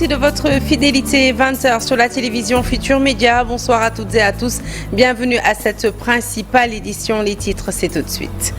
Merci de votre fidélité. 20h sur la télévision Futur Média. Bonsoir à toutes et à tous. Bienvenue à cette principale édition. Les titres, c'est tout de suite.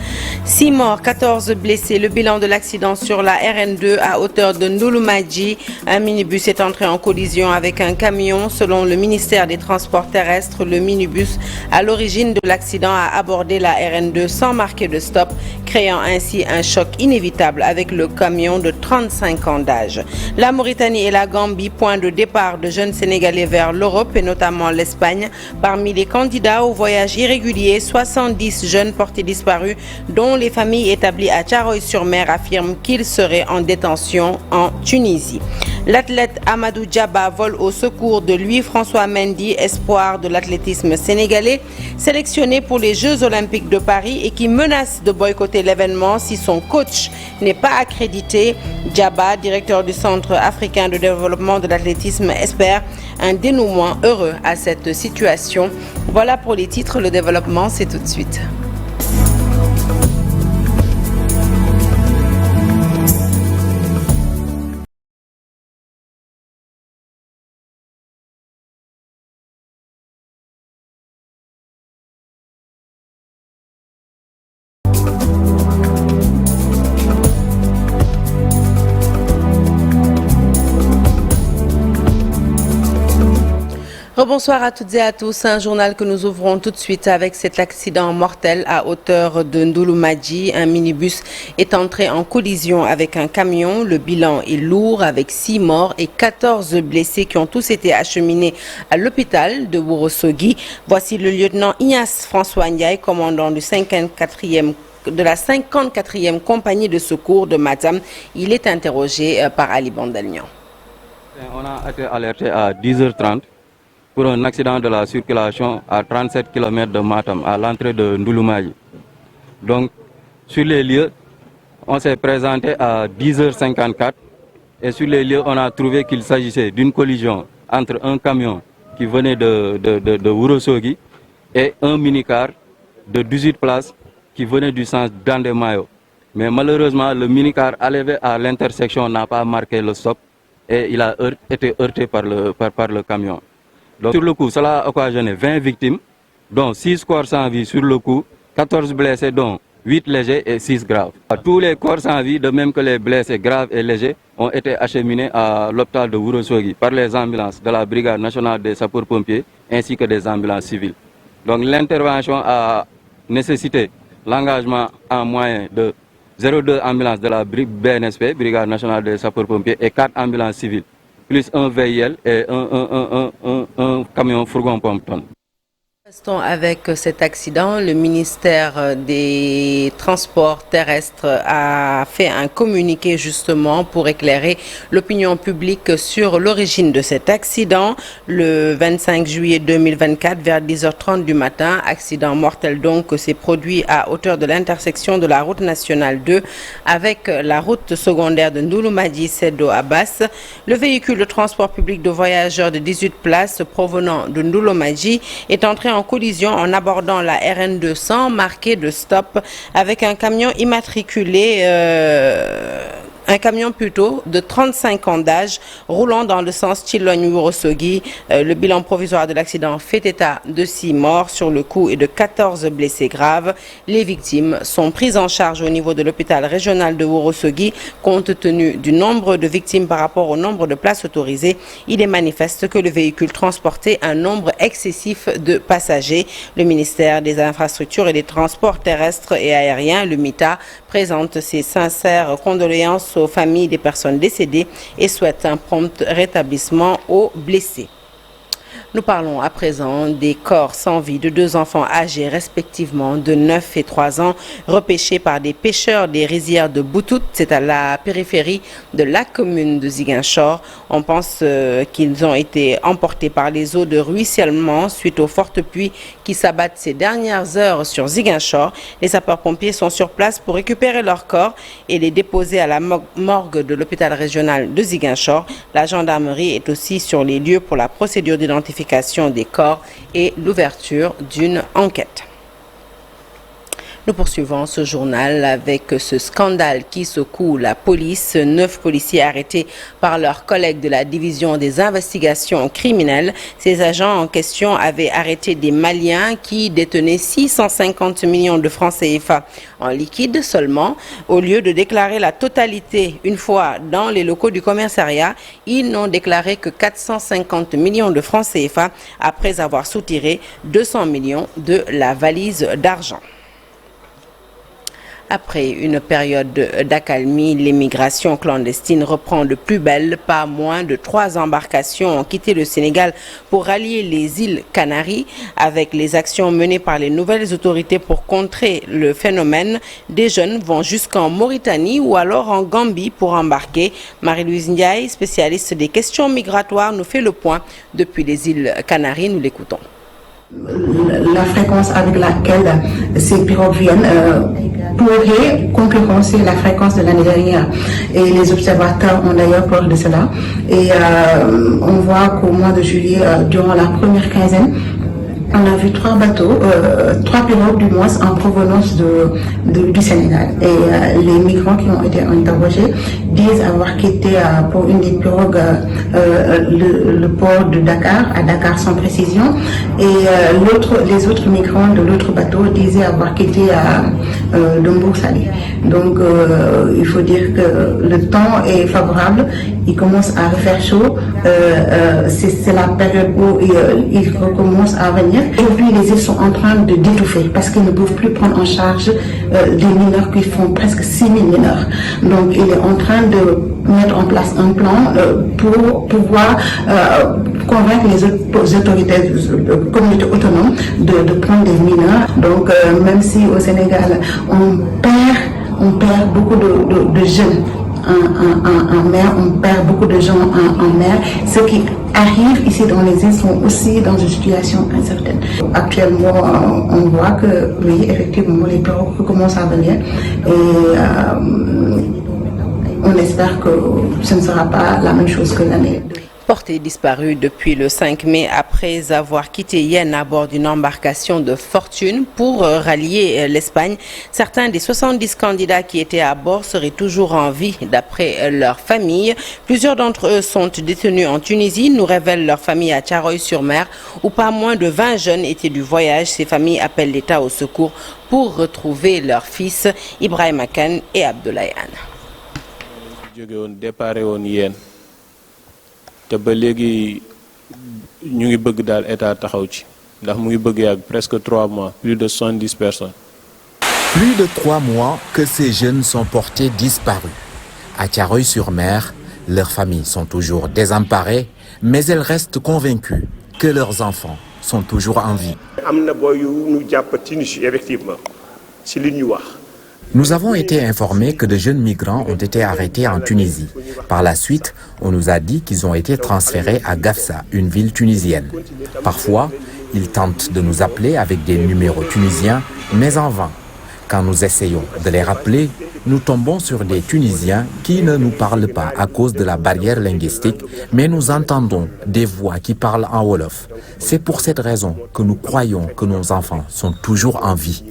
6 morts, 14 blessés. Le bilan de l'accident sur la RN2 à hauteur de Ndouloumadji. Un minibus est entré en collision avec un camion. Selon le ministère des Transports terrestres, le minibus à l'origine de l'accident a abordé la RN2 sans marquer de stop, créant ainsi un choc inévitable avec le camion de 35 ans d'âge. La Mauritanie et la Gambie, point de départ de jeunes Sénégalais vers l'Europe et notamment l'Espagne. Parmi les candidats au voyage irrégulier, 70 jeunes portés disparus, dont les familles établies à Thiaroye-sur-Mer affirment qu'ils seraient en détention en Tunisie. L'athlète Amadou Diaba vole au secours de Louis-François Mendy, espoir de l'athlétisme sénégalais, sélectionné pour les Jeux Olympiques de Paris et qui menace de boycotter l'événement si son coach n'est pas accrédité. Diaba, directeur du Centre africain de développement de l'athlétisme, espère un dénouement heureux à cette situation. Voilà pour les titres, le développement, c'est tout de suite. Bonsoir à toutes et à tous. Un journal que nous ouvrons tout de suite avec cet accident mortel à hauteur de Ndouloumadji. Un minibus est entré en collision avec un camion. Le bilan est lourd avec 6 morts et 14 blessés qui ont tous été acheminés à l'hôpital de Ourossogui. Voici le lieutenant Ignace François Ndiaye, commandant du 54e de la 54e compagnie de secours de Matam. Il est interrogé par Ali Bandalian. On a été alerté à 10h30 pour un accident de la circulation à 37 km de Matam, à l'entrée de Ndouloumadji. Donc, sur les lieux, on s'est présenté à 10h54 et sur les lieux, on a trouvé qu'il s'agissait d'une collision entre un camion qui venait de Ourossogui et un minicar de 18 places qui venait du sens d'Andemayo. Mais malheureusement, le minicar arrivé à l'intersection n'a pas marqué le stop et il a été heurté par le camion. Donc, sur le coup, cela a occasionné 20 victimes, dont 6 corps sans vie sur le coup, 14 blessés, dont 8 légers et 6 graves. Tous les corps sans vie, de même que les blessés graves et légers, ont été acheminés à l'hôpital de Ourossogui par les ambulances de la Brigade nationale des sapeurs-pompiers ainsi que des ambulances civiles. Donc l'intervention a nécessité l'engagement en moyen de 02 ambulances de la BNSP, Brigade nationale des sapeurs-pompiers, et 4 ambulances civiles, plus un VIL et un camion fourgon pompe-tonne. Restons avec cet accident. Le ministère des Transports terrestres a fait un communiqué justement pour éclairer l'opinion publique sur l'origine de cet accident. Le 25 juillet 2024, vers 10h30 du matin, accident mortel donc s'est produit à hauteur de l'intersection de la route nationale 2 avec la route secondaire de Ndouloumadji Sedo Abbas. Le véhicule de transport public de voyageurs de 18 places provenant de Ndouloumadji est entré en collision en abordant la RN2 sans marquer de stop avec un camion immatriculé, de 35 ans d'âge, roulant dans le sens Tchilogne-Ourossogui. Le bilan provisoire de l'accident fait état de 6 morts sur le coup et de 14 blessés graves. Les victimes sont prises en charge au niveau de l'hôpital régional de Ourossogui. Compte tenu du nombre de victimes par rapport au nombre de places autorisées, il est manifeste que le véhicule transportait un nombre excessif de passagers. Le ministère des Infrastructures et des Transports terrestres et aériens, le MITA, présente ses sincères condoléances aux familles des personnes décédées et souhaite un prompt rétablissement aux blessés. Nous parlons à présent des corps sans vie de 2 enfants âgés respectivement de 9 et 3 ans repêchés par des pêcheurs des rizières de Boutout. C'est à la périphérie de la commune de Ziguinchor. On pense qu'ils ont été emportés par les eaux de ruissellement suite aux fortes pluies qui s'abattent ces dernières heures sur Ziguinchor. Les sapeurs-pompiers sont sur place pour récupérer leurs corps et les déposer à la morgue de l'hôpital régional de Ziguinchor. La gendarmerie est aussi sur les lieux pour la procédure d'identification des corps et l'ouverture d'une enquête. Nous poursuivons ce journal avec ce scandale qui secoue la police. 9 policiers arrêtés par leurs collègues de la division des investigations criminelles. Ces agents en question avaient arrêté des Maliens qui détenaient 650 millions de francs CFA en liquide seulement. Au lieu de déclarer la totalité une fois dans les locaux du commissariat, ils n'ont déclaré que 450 millions de francs CFA après avoir soutiré 200 millions de la valise d'argent. Après une période d'accalmie, l'émigration clandestine reprend de plus belle. Pas moins de 3 embarcations ont quitté le Sénégal pour rallier les îles Canaries. Avec les actions menées par les nouvelles autorités pour contrer le phénomène, des jeunes vont jusqu'en Mauritanie ou alors en Gambie pour embarquer. Marie-Louise Ndiaye, spécialiste des questions migratoires, nous fait le point depuis les îles Canaries. Nous l'écoutons. La fréquence avec laquelle ces pirogues viennent pourrait concurrencer la fréquence de l'année dernière. Et les observateurs ont d'ailleurs peur de cela. Et on voit qu'au mois de juillet, durant la première quinzaine, on a vu 3 bateaux, 3 pirogues du moins en provenance du Sénégal. Et les migrants qui ont été interrogés disent avoir quitté pour une des pirogues le port de Dakar, à Dakar sans précision. Et les autres migrants de l'autre bateau disaient avoir quitté Dombourg-Salé. Donc il faut dire que le temps est favorable, il commence à refaire chaud, c'est la période où il recommence à venir. Aujourd'hui, les îles sont en train de d'étouffer parce qu'ils ne peuvent plus prendre en charge des mineurs qui font presque 6 000 mineurs. Donc, il est en train de mettre en place un plan pour pouvoir convaincre les autorités, communautés autonomes de prendre des mineurs. Donc, même si au Sénégal, on perd beaucoup de jeunes en mer, on perd beaucoup de gens en mer. Ceux qui arrivent ici dans les îles sont aussi dans une situation incertaine. Actuellement, on voit que, oui, effectivement, les pirogues commencent à venir et on espère que ce ne sera pas la même chose que l'année. Porté disparu depuis le 5 mai après avoir quitté Yenne à bord d'une embarcation de fortune pour rallier l'Espagne. Certains des 70 candidats qui étaient à bord seraient toujours en vie d'après leur famille. Plusieurs d'entre eux sont détenus en Tunisie, nous révèlent leur famille à Thiaroye-sur-Mer où pas moins de 20 jeunes étaient du voyage. Ces familles appellent l'État au secours pour retrouver leurs fils Ibrahima Kane et Abdoulaye Anne. te ba léegi ñu ngi bëgg daal état taxaw ci ndax mu ngi bëgg yàgg presque 3 mois plus de 70 personnes. Plus de 3 mois que ces jeunes sont portés disparus. À Thiaroye-sur-Mer, leurs familles sont toujours désemparées, mais elles restent convaincues que leurs enfants sont toujours en vie. am na booy yu ñu jàpp Tunisie effectivement ci li ñu wax. Nous avons été informés que de jeunes migrants ont été arrêtés en Tunisie. Par la suite, on nous a dit qu'ils ont été transférés à Gafsa, une ville tunisienne. Parfois, ils tentent de nous appeler avec des numéros tunisiens, mais en vain. Quand nous essayons de les rappeler, nous tombons sur des Tunisiens qui ne nous parlent pas à cause de la barrière linguistique, mais nous entendons des voix qui parlent en Wolof. C'est pour cette raison que nous croyons que nos enfants sont toujours en vie.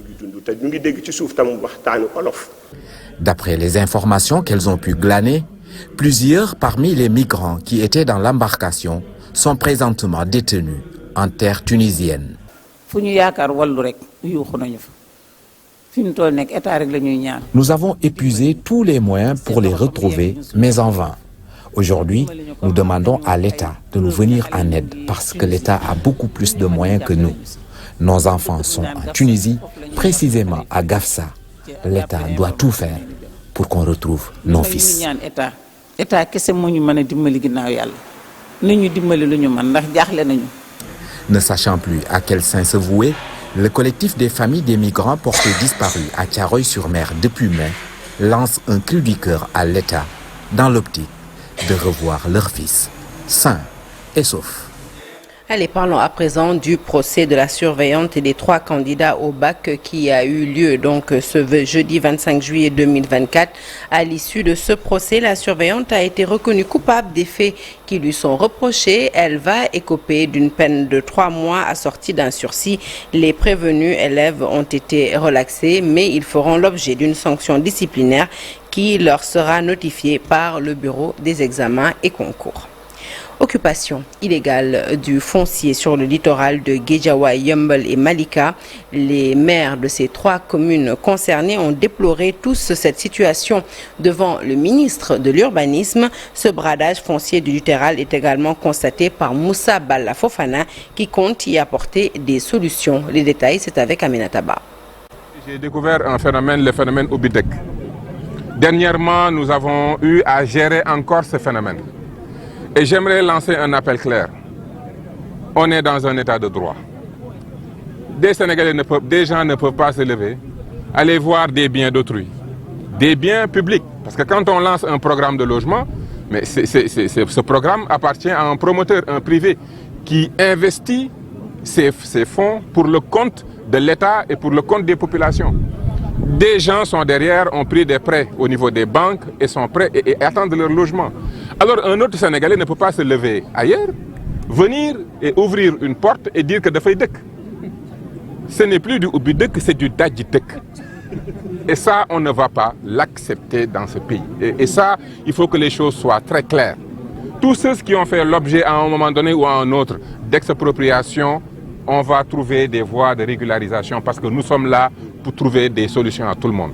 D'après les informations qu'elles ont pu glaner, plusieurs parmi les migrants qui étaient dans l'embarcation sont présentement détenus en terre tunisienne. Nous avons épuisé tous les moyens pour les retrouver, mais en vain. Aujourd'hui, nous demandons à l'État de nous venir en aide parce que l'État a beaucoup plus de moyens que nous. Nos enfants sont en Tunisie, précisément à Gafsa. L'État doit tout faire pour qu'on retrouve nos fils. Ne sachant plus à quel saint se vouer, le collectif des familles des migrants portés disparus à Thiaroye-sur-Mer depuis mai lance un cri du cœur à l'État dans l'optique de revoir leurs fils sains et saufs. Allez, parlons à présent du procès de la surveillante et des 3 candidats au bac qui a eu lieu donc ce jeudi 25 juillet 2024. À l'issue de ce procès, la surveillante a été reconnue coupable des faits qui lui sont reprochés. Elle va écoper d'une peine de 3 mois assortie d'un sursis. Les prévenus élèves ont été relaxés, mais ils feront l'objet d'une sanction disciplinaire qui leur sera notifiée par le bureau des examens et concours. Occupation illégale du foncier sur le littoral de Guédiawaye, Yeumbeul et Malika. Les maires de ces 3 communes concernées ont déploré tous cette situation devant le ministre de l'Urbanisme. Ce bradage foncier du littoral est également constaté par Moussa Balla Fofana qui compte y apporter des solutions. Les détails, c'est avec Aminata Ba. J'ai découvert un phénomène, le phénomène Obidek. Dernièrement, nous avons eu à gérer encore ce phénomène. Et j'aimerais lancer un appel clair. On est dans un état de droit. Des Sénégalais des gens ne peuvent pas se lever, aller voir des biens d'autrui, des biens publics. Parce que quand on lance un programme de logement, mais ce programme appartient à un promoteur, un privé, qui investit ses fonds pour le compte de l'État et pour le compte des populations. Des gens sont derrière, ont pris des prêts au niveau des banques et sont prêts et attendent leur logement. Alors un autre Sénégalais ne peut pas se lever ailleurs, venir et ouvrir une porte et dire que de Faydek. Ce n'est plus du Ubidek, c'est du Dadjidek. Et ça, on ne va pas l'accepter dans ce pays. Et ça, il faut que les choses soient très claires. Tous ceux qui ont fait l'objet à un moment donné ou à un autre d'expropriation, on va trouver des voies de régularisation parce que nous sommes là pour trouver des solutions à tout le monde.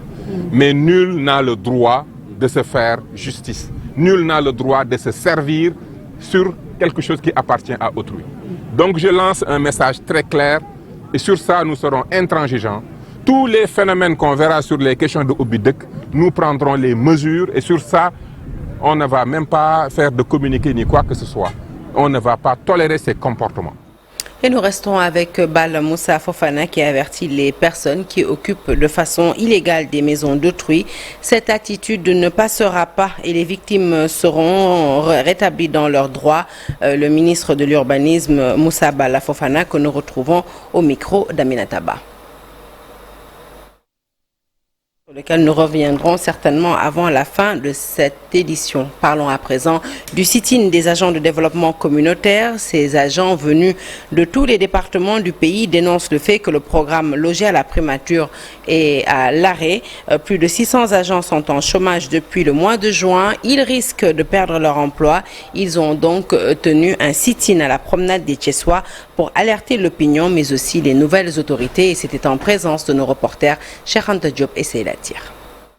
Mais nul n'a le droit de se faire justice. Nul n'a le droit de se servir sur quelque chose qui appartient à autrui. Donc je lance un message très clair et sur ça nous serons intransigeants. Tous les phénomènes qu'on verra sur les questions de Obidek, nous prendrons les mesures et sur ça, on ne va même pas faire de communiqué ni quoi que ce soit. On ne va pas tolérer ces comportements. Et nous restons avec Bal Moussa Fofana qui avertit les personnes qui occupent de façon illégale des maisons d'autrui. Cette attitude ne passera pas et les victimes seront rétablies dans leurs droits. Le ministre de l'Urbanisme, Moussa Bal Fofana, que nous retrouvons au micro d'Aminata Ba. Sur lequel nous reviendrons certainement avant la fin de cette édition. Parlons à présent du sit-in des agents de développement communautaire. Ces agents venus de tous les départements du pays dénoncent le fait que le programme Logé à la primature est à l'arrêt. Plus de 600 agents sont en chômage depuis le mois de juin. Ils risquent de perdre leur emploi. Ils ont donc tenu un sit-in à la promenade des Thiessois pour alerter l'opinion mais aussi les nouvelles autorités. Et c'était en présence de nos reporters Cheikh Anta Diop et Seyla.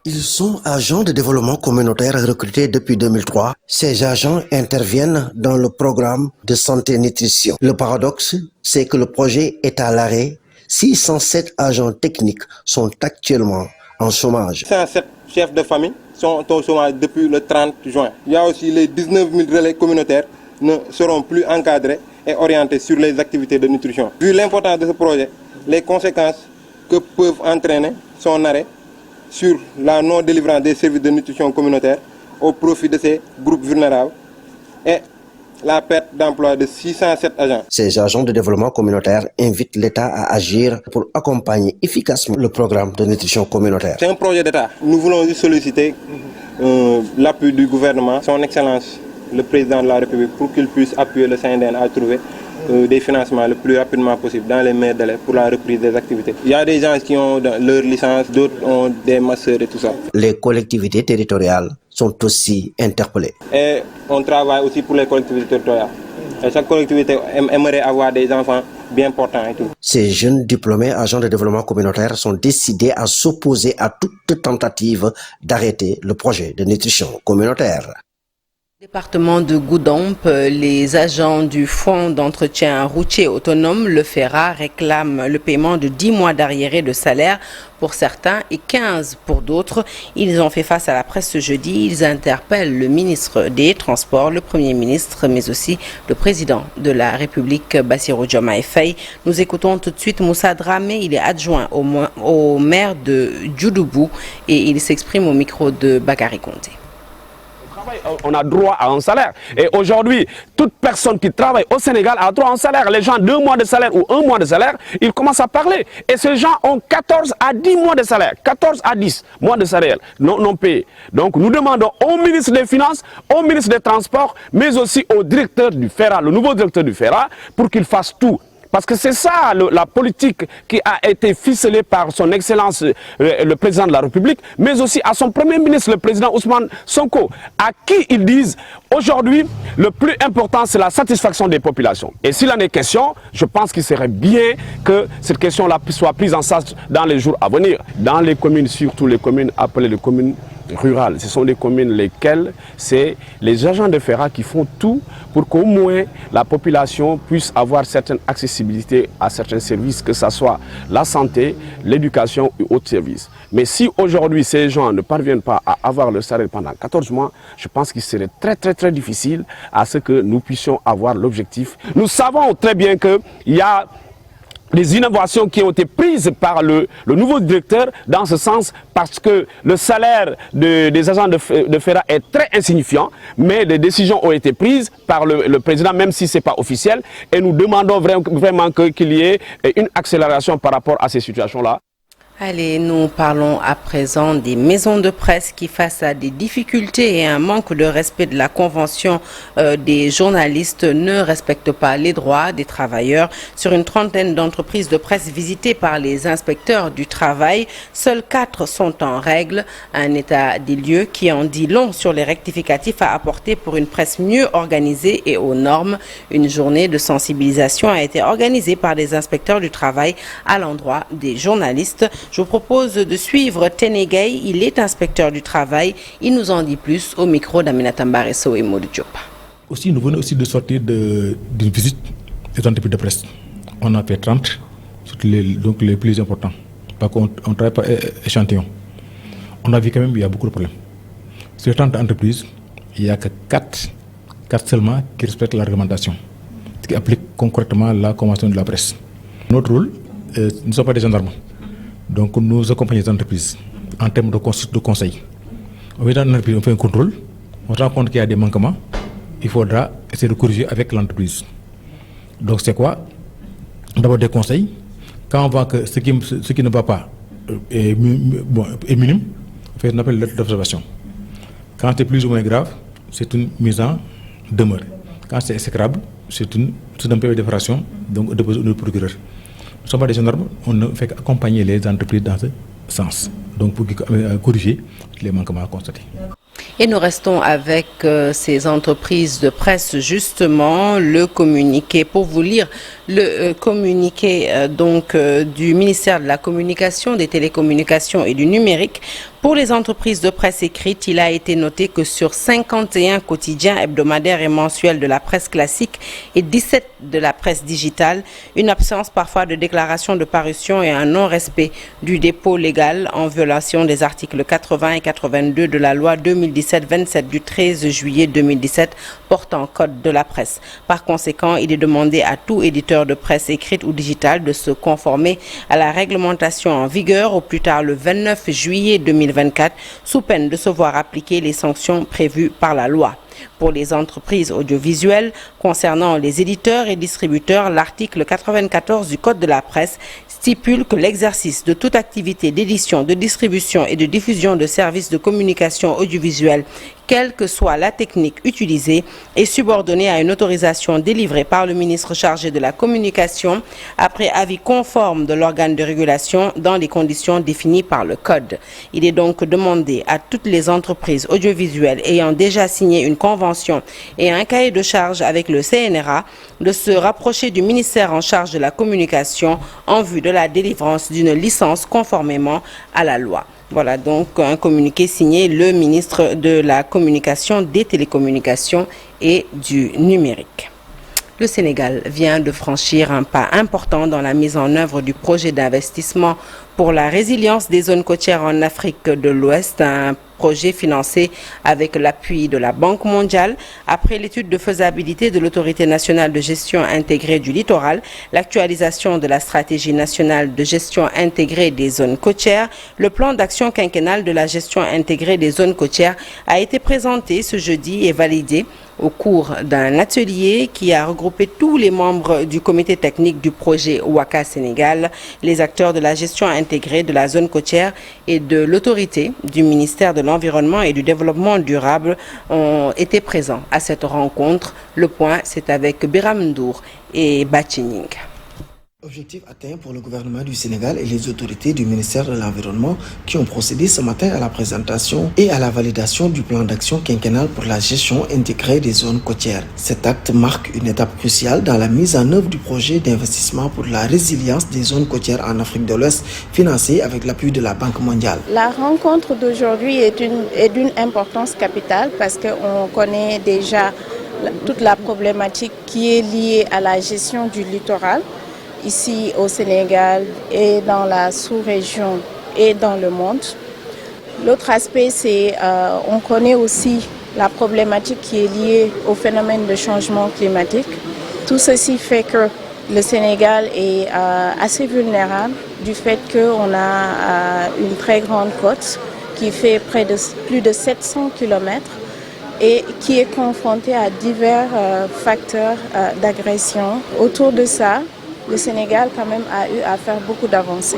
Ils sont agents de développement communautaire recrutés depuis 2003. Ces agents interviennent dans le programme de santé-nutrition. Le paradoxe, c'est que le projet est à l'arrêt. 607 agents techniques sont actuellement en chômage. 607 chefs de famille sont au chômage depuis le 30 juin. Il y a aussi les 19 000 relais communautaires ne seront plus encadrés et orientés sur les activités de nutrition. Vu l'importance de ce projet, les conséquences que peuvent entraîner son arrêt sur la non-délivrance des services de nutrition communautaire au profit de ces groupes vulnérables et la perte d'emploi de 607 agents. Ces agents de développement communautaire invitent l'État à agir pour accompagner efficacement le programme de nutrition communautaire. C'est un projet d'État. Nous voulons solliciter l'appui du gouvernement, son Excellence, le Président de la République, pour qu'il puisse appuyer le CNDN à trouver des financements le plus rapidement possible dans les meilleurs délais pour la reprise des activités. Il y a des gens qui ont leur licence, d'autres ont des masters et tout ça. Les collectivités territoriales sont aussi interpellées. Et on travaille aussi pour les collectivités territoriales. Et chaque collectivité aimerait avoir des enfants bien portants et tout. Ces jeunes diplômés agents de développement communautaire sont décidés à s'opposer à toute tentative d'arrêter le projet de nutrition communautaire. Département de Goudomp, les agents du Fonds d'entretien routier autonome, le FERA, réclament le paiement de 10 mois d'arriérés de salaire pour certains et 15 pour d'autres. Ils ont fait face à la presse ce jeudi. Ils interpellent le ministre des Transports, le Premier ministre, mais aussi le président de la République, Bassirou Diomaye Faye. Nous écoutons tout de suite Moussa Dramé. Il est adjoint au maire de Djoudoubou et il s'exprime au micro de Bakary Konté. On a droit à un salaire. Et aujourd'hui, toute personne qui travaille au Sénégal a droit à un salaire. Les gens, 2 mois de salaire ou 1 mois de salaire, ils commencent à parler. Et ces gens ont 14 à 10 mois de salaire. 14 à 10 mois de salaire non payés. Donc nous demandons au ministre des Finances, au ministre des Transports, mais aussi au directeur du FERA, le nouveau directeur du FERA, pour qu'il fasse tout. Parce que c'est ça la politique qui a été ficelée par son Excellence le président de la République, mais aussi à son premier ministre, le président Ousmane Sonko, à qui ils disent aujourd'hui le plus important c'est la satisfaction des populations. Et s'il en est question, je pense qu'il serait bien que cette question-là soit prise en charge dans les jours à venir. Dans les communes, surtout les communes appelées les communes rurales. Ce sont des communes lesquelles c'est les agents de FERA qui font tout pour qu'au moins la population puisse avoir certaine accessibilité à certains services, que ce soit la santé, l'éducation ou autres services. Mais si aujourd'hui ces gens ne parviennent pas à avoir le salaire pendant 14 mois, je pense qu'il serait très difficile à ce que nous puissions avoir l'objectif. Nous savons très bien qu'il y a des innovations qui ont été prises par le nouveau directeur dans ce sens, parce que le salaire des agents de FERA est très insignifiant, mais des décisions ont été prises par le président, même si ce n'est pas officiel, et nous demandons vraiment qu'il y ait une accélération par rapport à ces situations-là. Allez, nous parlons à présent des maisons de presse qui, face à des difficultés et un manque de respect de la convention des journalistes, ne respectent pas les droits des travailleurs. Sur une trentaine d'entreprises de presse visitées par les inspecteurs du travail, seuls 4 sont en règle. Un état des lieux qui en dit long sur les rectificatifs à apporter pour une presse mieux organisée et aux normes. Une journée de sensibilisation a été organisée par les inspecteurs du travail à l'endroit des journalistes. Je vous propose de suivre Ténégay, il est inspecteur du travail. Il nous en dit plus au micro d'Aminata Mbaresso et Maudou Diop. Aussi, nous venons aussi de sortir d'une visite des entreprises de presse. On a fait 30, donc les plus importants. Parce qu'on travaille par échantillon. On a vu quand même qu'il y a beaucoup de problèmes. Sur 30 entreprises, il n'y a que 4 seulement qui respectent la réglementation, qui appliquent concrètement la convention de la presse. Notre rôle, nous ne sommes pas des gendarmes. Donc nous accompagnons les entreprises en termes de conseil. On fait un contrôle, on se rend compte qu'il y a des manquements, il faudra essayer de corriger avec l'entreprise. Donc c'est quoi? D'abord des conseils. Quand on voit que ce qui ne va pas est minime, on fait ce qu'on appelle lettre d'observation. Quand c'est plus ou moins grave, c'est une mise en demeure. Quand c'est exécrable, c'est un peu de défraction, donc de procureur. Nous ne sommes pas des gendarmes, on ne fait qu'accompagner les entreprises dans ce sens, donc pour corriger les manquements constatés. Et nous restons avec ces entreprises de presse, justement, le communiqué. Pour vous lire le communiqué du ministère de la Communication, des Télécommunications et du Numérique. Pour les entreprises de presse écrite, il a été noté que sur 51 quotidiens hebdomadaires et mensuels de la presse classique et 17 de la presse digitale, une absence parfois de déclaration de parution et un non-respect du dépôt légal en violation des articles 80 et 82 de la loi 2017-27 du 13 juillet 2017 portant code de la presse. Par conséquent, il est demandé à tout éditeur de presse écrite ou digitale de se conformer à la réglementation en vigueur au plus tard le 29 juillet 2024, sous peine de se voir appliquer les sanctions prévues par la loi. Pour les entreprises audiovisuelles, concernant les éditeurs et distributeurs, l'article 94 du Code de la presse stipule que l'exercice de toute activité d'édition, de distribution et de diffusion de services de communication audiovisuelle, quelle que soit la technique utilisée, est subordonné à une autorisation délivrée par le ministre chargé de la communication après avis conforme de l'organe de régulation dans les conditions définies par le Code. Il est donc demandé à toutes les entreprises audiovisuelles ayant déjà signé une convention et un cahier de charges avec le CNRA de se rapprocher du ministère en charge de la communication en vue de la délivrance d'une licence conformément à la loi. Voilà donc un communiqué signé le ministre de la Communication, des Télécommunications et du Numérique. le Sénégal vient de franchir un pas important dans la mise en œuvre du projet d'investissement pour la résilience des zones côtières en Afrique de l'Ouest, un projet financé avec l'appui de la Banque mondiale. Après l'étude de faisabilité de l'Autorité nationale de gestion intégrée du littoral, l'actualisation de la stratégie nationale de gestion intégrée des zones côtières, le plan d'action quinquennal de la gestion intégrée des zones côtières a été présenté ce jeudi et validé au cours d'un atelier qui a regroupé tous les membres du comité technique du projet Ouaka Sénégal, les acteurs de la gestion intégrée de la zone côtière et de l'autorité du ministère de l'Environnement et du Développement durable ont été présents à cette rencontre. Le point, c'est avec Biram Ndour et Bachining. Objectif atteint pour le gouvernement du Sénégal et les autorités du ministère de l'Environnement qui ont procédé ce matin à la présentation et à la validation du plan d'action quinquennal pour la gestion intégrée des zones côtières. Cet acte marque une étape cruciale dans la mise en œuvre du projet d'investissement pour la résilience des zones côtières en Afrique de l'Ouest, financé avec l'appui de la Banque mondiale. La rencontre d'aujourd'hui est d'une importance capitale parce qu'on connaît déjà toute la problématique qui est liée à la gestion du littoral, ici au Sénégal et dans la sous-région et dans le monde. L'autre aspect, c'est on connaît aussi la problématique qui est liée au phénomène de changement climatique. Tout ceci fait que le Sénégal est assez vulnérable du fait qu'on a une très grande côte qui fait plus de 700 km et qui est confronté à divers facteurs d'agression. Autour de ça, le Sénégal quand même a eu à faire beaucoup d'avancées.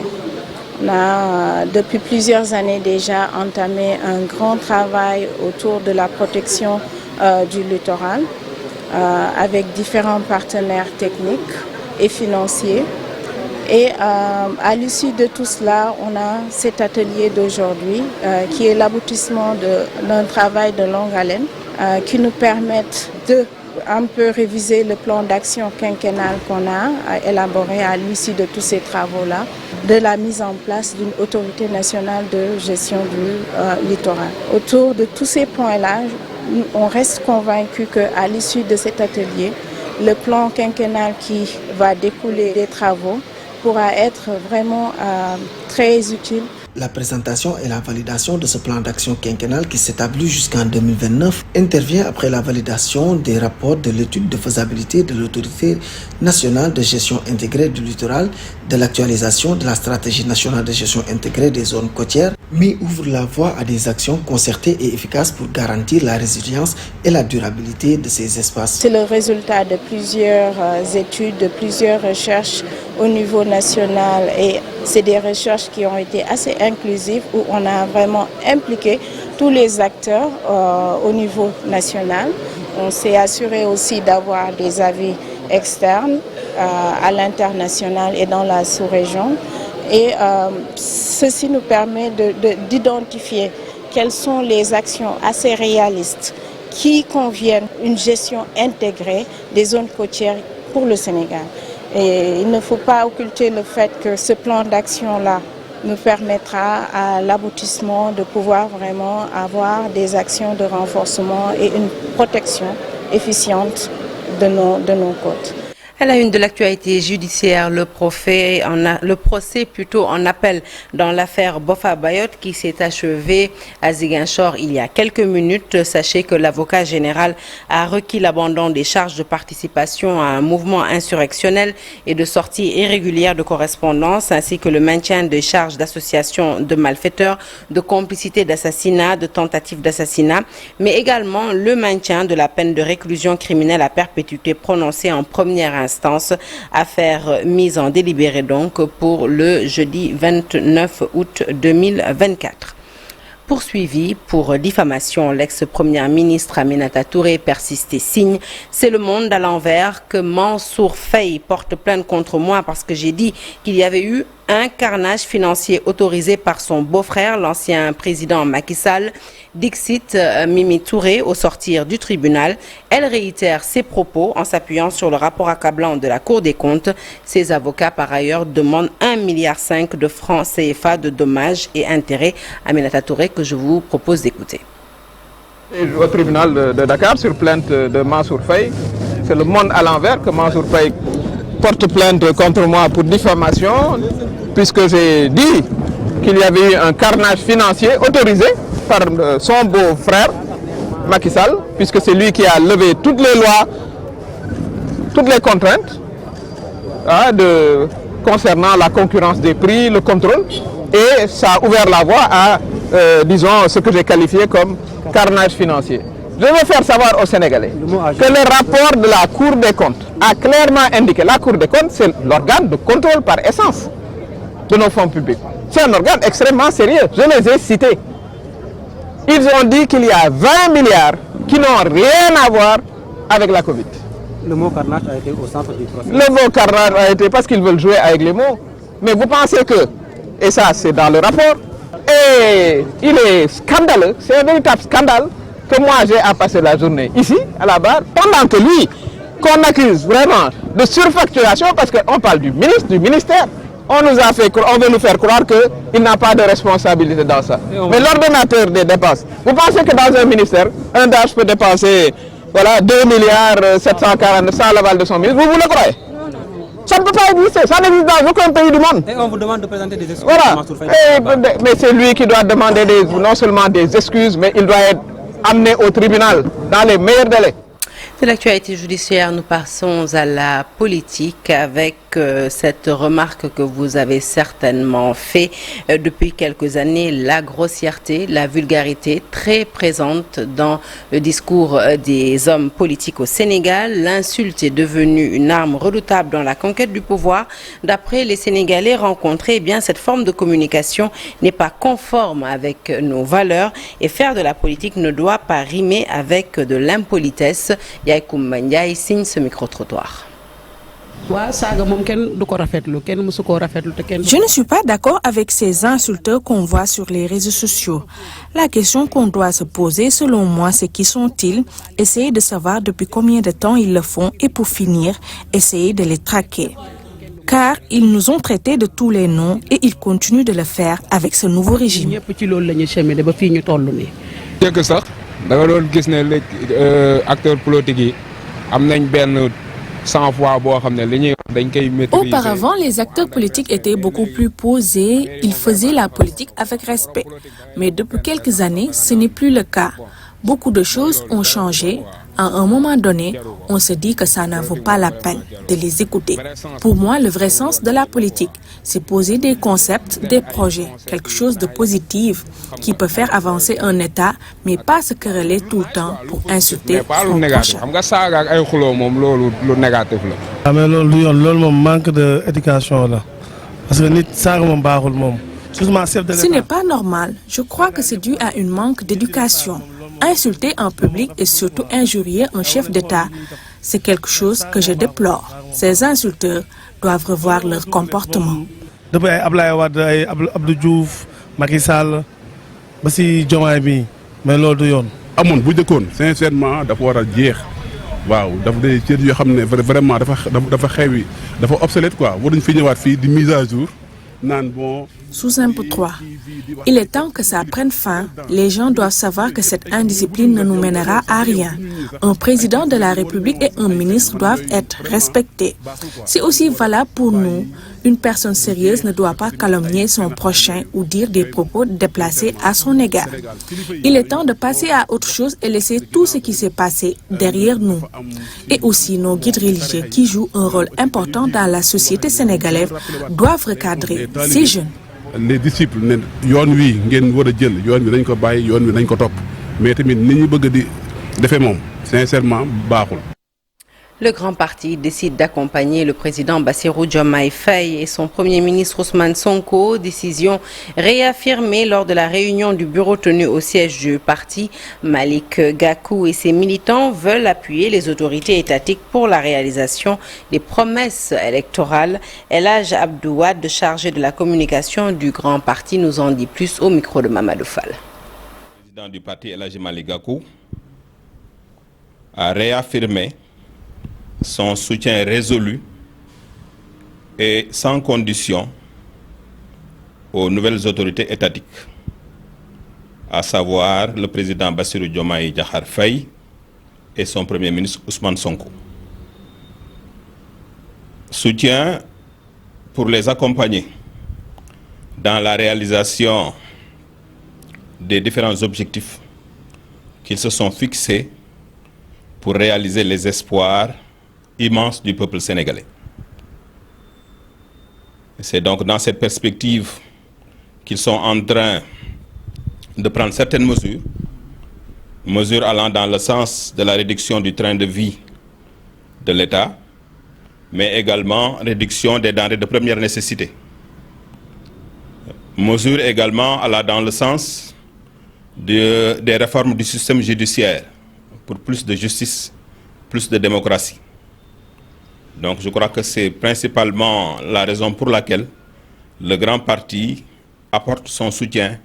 On a depuis plusieurs années déjà entamé un grand travail autour de la protection du littoral avec différents partenaires techniques et financiers. Et à l'issue de tout cela, on a cet atelier d'aujourd'hui qui est l'aboutissement d'un travail de longue haleine qui nous permettent de un peu réviser le plan d'action quinquennal qu'on a élaboré à l'issue de tous ces travaux-là, de la mise en place d'une autorité nationale de gestion du littoral. Autour de tous ces points-là, on reste convaincu qu'à l'issue de cet atelier, le plan quinquennal qui va découler des travaux pourra être vraiment très utile. La présentation et la validation de ce plan d'action quinquennal qui s'établit jusqu'en 2029 intervient après la validation des rapports de l'étude de faisabilité de l'Autorité nationale de gestion intégrée du littoral, de l'actualisation de la stratégie nationale de gestion intégrée des zones côtières, mais ouvre la voie à des actions concertées et efficaces pour garantir la résilience et la durabilité de ces espaces. C'est le résultat de plusieurs études, de plusieurs recherches au niveau national et c'est des recherches qui ont été assez inclusives où on a vraiment impliqué tous les acteurs au niveau national. On s'est assuré aussi d'avoir des avis externes à l'international et dans la sous-région. Et ceci nous permet d'identifier quelles sont les actions assez réalistes qui conviennent une gestion intégrée des zones côtières pour le Sénégal. Et il ne faut pas occulter le fait que ce plan d'action-là nous permettra à l'aboutissement de pouvoir vraiment avoir des actions de renforcement et une protection efficiente de nos côtes. À la une de l'actualité judiciaire, le procès en appel dans l'affaire Boffa Bayotte qui s'est achevé à Ziguinchor il y a quelques minutes. Sachez que l'avocat général a requis l'abandon des charges de participation à un mouvement insurrectionnel et de sortie irrégulière de correspondance, ainsi que le maintien des charges d'association de malfaiteurs, de complicité d'assassinat, de tentative d'assassinat, mais également le maintien de la peine de réclusion criminelle à perpétuité prononcée en première instance, affaire mise en délibéré donc pour le jeudi 29 août 2024. Poursuivi pour diffamation, l'ex-première ministre Aminata Touré persiste et signe. C'est le monde à l'envers que Mansour Faye porte plainte contre moi parce que j'ai dit qu'il y avait eu un carnage financier autorisé par son beau-frère, l'ancien président Macky Sall. Dixit Mimi Touré au sortir du tribunal. Elle réitère ses propos en s'appuyant sur le rapport accablant de la Cour des comptes. Ses avocats, par ailleurs, demandent 1,5 milliard de francs CFA de dommages et intérêts. Aminata Touré, que je vous propose d'écouter. Au tribunal de Dakar sur plainte de Mansour Faye c'est le monde à l'envers que Mansour Faye porte plainte contre moi pour diffamation, puisque j'ai dit qu'il y avait eu un carnage financier autorisé par son beau-frère Macky Sall, puisque c'est lui qui a levé toutes les lois, toutes les contraintes concernant la concurrence des prix, le contrôle, et ça a ouvert la voie à, disons, ce que j'ai qualifié comme carnage financier. Je veux faire savoir aux Sénégalais que le rapport de la Cour des comptes a clairement indiqué, la Cour des comptes, c'est l'organe de contrôle par essence de nos fonds publics. C'est un organe extrêmement sérieux, je les ai cités. Ils ont dit qu'il y a 20 milliards qui n'ont rien à voir avec la Covid. Le mot carnage a été au centre du procès. Le mot carnage a été parce qu'ils veulent jouer avec les mots. Mais vous pensez que, et ça c'est dans le rapport, et il est scandaleux, c'est un véritable scandale que moi j'ai à passer la journée ici, à la barre, pendant que lui, qu'on accuse vraiment de surfacturation, parce qu'on parle du ministre, du ministère, on veut nous faire croire qu'il n'a pas de responsabilité dans ça. Mais l'ordonnateur des dépenses, vous pensez que dans un ministère, un DAGE peut dépenser 2 milliards 740 sans l'aval de son ministre, vous le croyez? Ça ne peut pas exister, ça n'existe dans aucun pays du monde. Et on vous demande de présenter des excuses. Voilà, mais c'est lui qui doit demander non seulement des excuses, mais il doit être amené au tribunal dans les meilleurs délais. De l'actualité judiciaire, nous passons à la politique avec cette remarque que vous avez certainement fait depuis quelques années, la grossièreté, la vulgarité très présente dans le discours des hommes politiques au Sénégal. L'insulte est devenue une arme redoutable dans la conquête du pouvoir. D'après les Sénégalais rencontrés, cette forme de communication n'est pas conforme avec nos valeurs et faire de la politique ne doit pas rimer avec de l'impolitesse. Yaïkoum Ndiaye signe ce micro-trottoir. Je ne suis pas d'accord avec ces insulteurs qu'on voit sur les réseaux sociaux. La question qu'on doit se poser, selon moi, c'est qui sont-ils? Essayer de savoir depuis combien de temps ils le font et pour finir, essayer de les traquer. Car ils nous ont traités de tous les noms et ils continuent de le faire avec ce nouveau régime. Auparavant, les acteurs politiques étaient beaucoup plus posés, ils faisaient la politique avec respect. Mais depuis quelques années, ce n'est plus le cas. Beaucoup de choses ont changé. À un moment donné, on se dit que ça n'en vaut pas la peine de les écouter. Pour moi, le vrai sens de la politique, c'est poser des concepts, des projets, quelque chose de positif qui peut faire avancer un État, mais pas se quereller tout le temps pour insulter son prochain. Manque d'éducation là. Parce que ce n'est pas normal. Je crois que c'est dû à un manque d'éducation. Insulter en public et surtout injurier un chef d'État, c'est quelque chose que je déplore. Ces insulteurs doivent revoir leur comportement. Depuis Abdoulaye Wade, Abdou Diouf, Macky Sall, ba si Diomaye bi, mais loolu du yoon. Amoon bu jëkkoon sincèrement dafa war a jeex waaw dafa day cër yoo xam ne vraiment dafa xewi dafa obsolète quoi waruñ fi ñëwaat fii di mise à jour. Sous-imp 3. Il est temps que ça prenne fin. Les gens doivent savoir que cette indiscipline ne nous mènera à rien. Un président de la République et un ministre doivent être respectés. C'est aussi valable pour nous. Une personne sérieuse ne doit pas calomnier son prochain ou dire des propos déplacés à son égard. Il est temps de passer à autre chose et laisser tout ce qui s'est passé derrière nous. Et aussi nos guides religieux qui jouent un rôle important dans la société sénégalaise doivent recadrer ces jeunes. Les disciples ne yoon wi ngeen war a jël yoon wi dañ ko bàyyi yoon wi dañ ko topp mais tamit ni ñu bëgg di defee moom sincèrement baaxul. Le grand parti décide d'accompagner le président Bassirou Diomaye Faye et son premier ministre Ousmane Sonko. Décision réaffirmée lors de la réunion du bureau tenu au siège du parti. Malick Gakou et ses militants veulent appuyer les autorités étatiques pour la réalisation des promesses électorales. El Hadj Abdou Wade, chargé de la communication du grand parti, nous en dit plus au micro de Mamadou Fall. Le président du parti, El Hadj Malick Gakou, a réaffirmé son soutien résolu et sans condition aux nouvelles autorités étatiques, à savoir le président Bassirou Diomaye Diakhar Faye et son premier ministre Ousmane Sonko. soutien pour les accompagner dans la réalisation des différents objectifs qu'ils se sont fixés pour réaliser les espoirs immenses du peuple sénégalais. C'est donc dans cette perspective qu'ils sont en train de prendre certaines mesures allant dans le sens de la réduction du train de vie de l'État, mais également réduction des denrées de première nécessité. Mesures également allant dans le sens des réformes du système judiciaire pour plus de justice, plus de démocratie. Donc je crois que c'est principalement la raison pour laquelle le grand parti apporte son soutien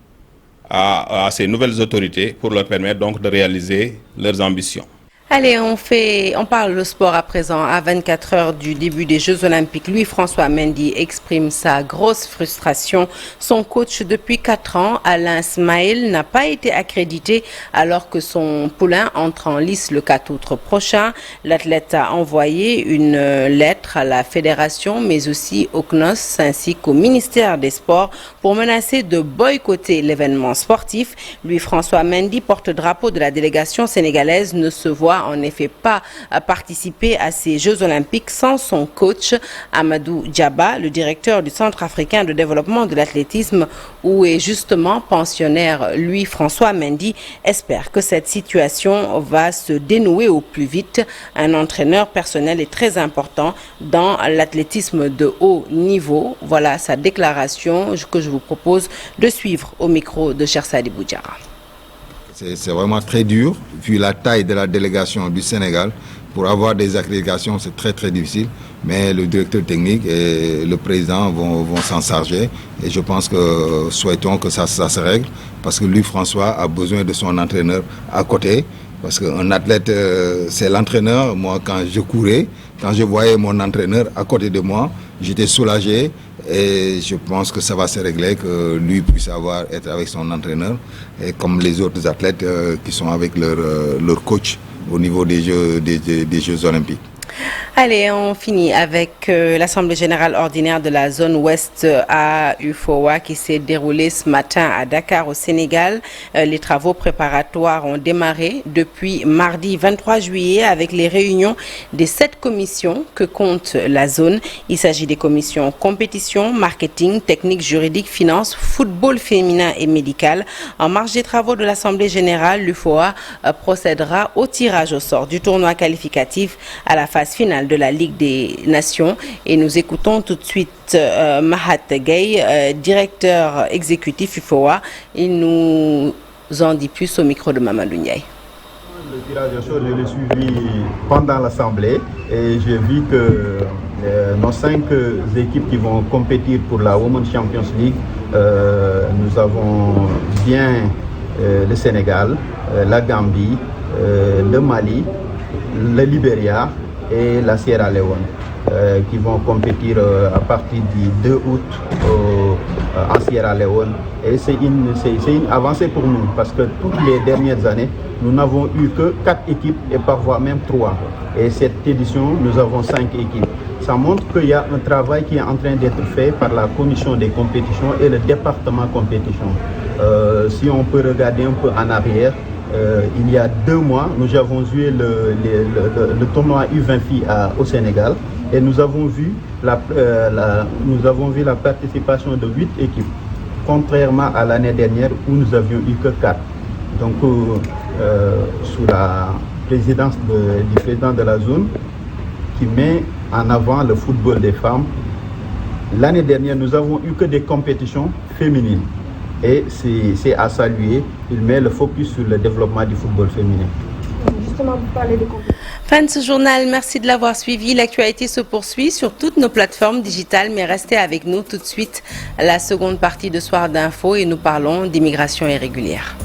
à ces nouvelles autorités pour leur permettre donc de réaliser leurs ambitions. Allez, on parle de sport à présent. À 24 heures du début des Jeux Olympiques, Louis-François Mendy exprime sa grosse frustration. Son coach depuis 4 ans, Alain Smaïl, n'a pas été accrédité alors que son poulain entre en lice le 4 août prochain. L'athlète a envoyé une lettre à la fédération, mais aussi au CNOS ainsi qu'au ministère des Sports pour menacer de boycotter l'événement sportif. Louis-François Mendy, porte-drapeau de la délégation sénégalaise, ne se voit en effet pas participer à ces Jeux Olympiques sans son coach Amadou Diaba, le directeur du Centre africain de développement de l'athlétisme où est justement pensionnaire Louis-François Mendy, espère que cette situation va se dénouer au plus vite. Un entraîneur personnel est très important dans l'athlétisme de haut niveau. Voilà sa déclaration que je vous propose de suivre au micro de Chersadi Boudjara. C'est vraiment très dur, vu la taille de la délégation du Sénégal. Pour avoir des accréditations, c'est très très difficile. Mais le directeur technique et le président vont s'en charger. Et je pense que souhaitons que ça se règle. Parce que lui, François, a besoin de son entraîneur à côté. Parce qu'un athlète, c'est l'entraîneur. Moi, quand je courais, quand je voyais mon entraîneur à côté de moi, j'étais soulagé. Et je pense que ça va se régler, que lui puisse être avec son entraîneur. Et comme les autres athlètes qui sont avec leur coach au niveau des Jeux Olympiques. Allez, on finit avec l'Assemblée générale ordinaire de la zone ouest à UFOA qui s'est déroulée ce matin à Dakar au Sénégal. Les travaux préparatoires ont démarré depuis mardi 23 juillet avec les réunions des 7 commissions que compte la zone. Il s'agit des commissions compétition, marketing, technique, juridique, finance, football féminin et médical. En marge des travaux de l'Assemblée générale, l'UFOA procédera au tirage au sort du tournoi qualificatif à la phase finale de la Ligue des Nations. Et nous écoutons tout de suite Mahat Gay, directeur exécutif UFOA. Il nous en dit plus au micro de Mamadou Ndiaye. Le tirage au sort, je l'ai suivi pendant l'Assemblée et j'ai vu que nos 5 équipes qui vont compétir pour la Women's Champions League, nous avons bien le Sénégal, la Gambie, le Mali, le Libéria et la Sierra Leone qui vont compétir à partir du 2 août en Sierra Leone. Et c'est une avancée pour nous parce que toutes les dernières années, nous n'avons eu que 4 équipes et parfois même 3. Et cette édition, nous avons 5 équipes. Ça montre qu'il y a un travail qui est en train d'être fait par la commission des compétitions et le département compétition. Si on peut regarder un peu en arrière, il y a 2 mois, nous avons joué le tournoi U20 filles au Sénégal et nous avons vu la participation de 8 équipes, contrairement à l'année dernière où nous avions eu que 4. Donc, sous la présidence du président de la zone qui met en avant le football des femmes, l'année dernière, nous avons eu que des compétitions féminines. Et c'est à saluer, il met le focus sur le développement du football féminin. Justement, vous parlez de compétition. Fin de ce journal, merci de l'avoir suivi. L'actualité se poursuit sur toutes nos plateformes digitales, mais restez avec nous tout de suite à la seconde partie de Soir d'Info et nous parlons d'immigration irrégulière.